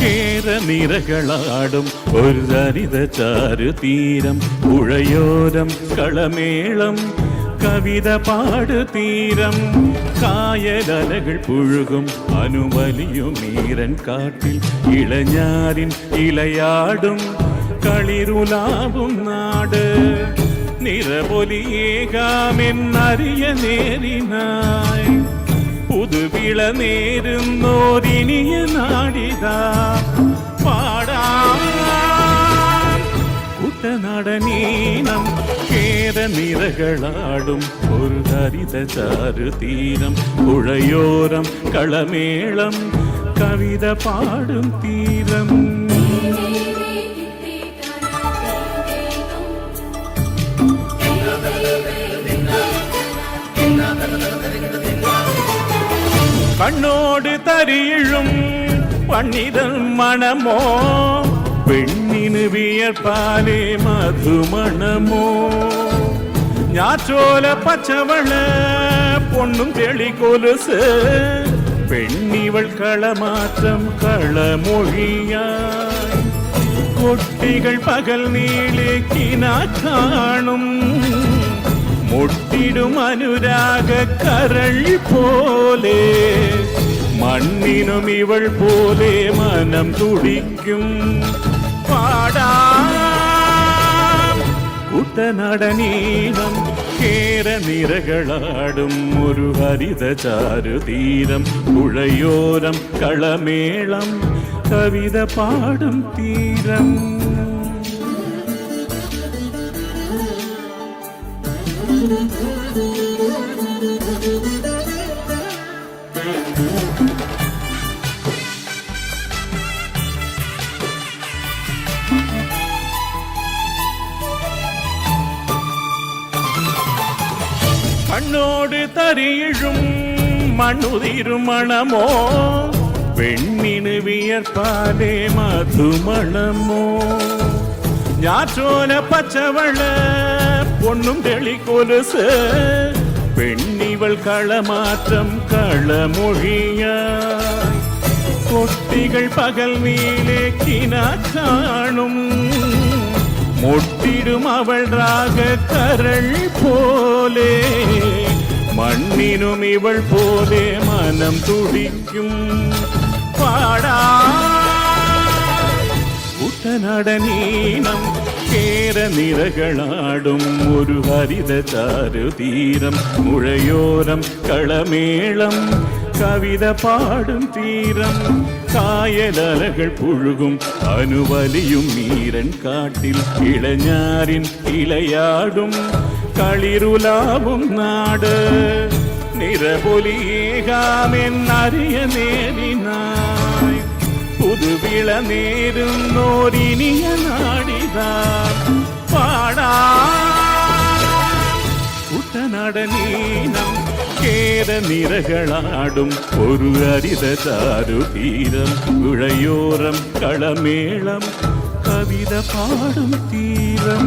കേരനിരകളാടും ഒരു ഹരിത ചാരു തീരം പുഴയോരം കളമേളം കവിത പാടു തീരം കായലലകൾ പുഴുകും അനുവലിയും നീരൻ കാട്ടിൽ ഇളഞ്ഞാരിൻ ഇളയാടും കളിരുലാവും നാട് നിറപൊലിയേകാമെന്നറിയ നേരിനായി പുതുവിള നേരുന്നോരിനിയ നാടിതാ പാടാം കുട്ടനാടനീനം കേരനിരകളാടും ഒരു ഹരിത ചാരു തീരം പുഴയോരം കളമേളം കവിത പാടും തീരം കണ്ണോട് തരിയിഴും പണ്ണിതൻ മണമോ പെണ്ണിന് വിയർപ്പാലേ മധുമണമോ ഞാച്ചോല പച്ചവള് പൊണ്ണും ചെളികൊലുസ് പെണ്ണിവൾ കളമാറ്റം കളമൊഴിയായി കുട്ടികൾ പകൽ നീളേക്കിന കാണും മുട്ടിടും അനുരാഗ കരൾ പോലെ മണ്ണിനും ഇവൾ പോലെ മനം തുടിക്കും പാടാം കുട്ടനാടനീനം കേരനിരകളാടും ഒരു ഹരിത ചാരു തീരം പുഴയോരം കളമേളം കവിത പാടും തീരം കണ്ണോട് തരിയിഴും മണ്ണുതിരുമണമോ പെണ്ണിന് വിയർപ്പാലേ മധുമണമോ ഞാറ്റോല പച്ചവള് പൊണ്ണും തെളികൊലുസ് പെണ്ണിവൾ കളമാറ്റം കളമൊഴിയായി കുട്ടികൾ പകൽ നീലേക്കിന കാണും മുട്ടിടും അവൾ രാഗ കരൾ പോലെ മണ്ണിനും ഇവൾ പോലെ മനം തുടിക്കും പാടാം കുട്ടനാടനീനം കേരനിരകളാടും ഒരു ഹരിത ചാരു തീരം മുഴയോരം കളമേളം കവിത പാടും തീരം കായലലകൾ പുഴുകും അനുവലിയും നീരൻ കാട്ടിൽ ഇളഞ്ഞാരിൻ ഇളയാടും കളിരുലാവും നാട് നിറപൊലിയേകാമെന്നറിയ നേരിനായി പുതുവിള നേരുന്നോരിനിയ നാടിതാ പാടാം കുട്ടനാടനീനം കേരനിരകളാടും ഒരു ഹരിത ചാരു തീരം പുഴയോരം കളമേളം കവിത പാടും തീരം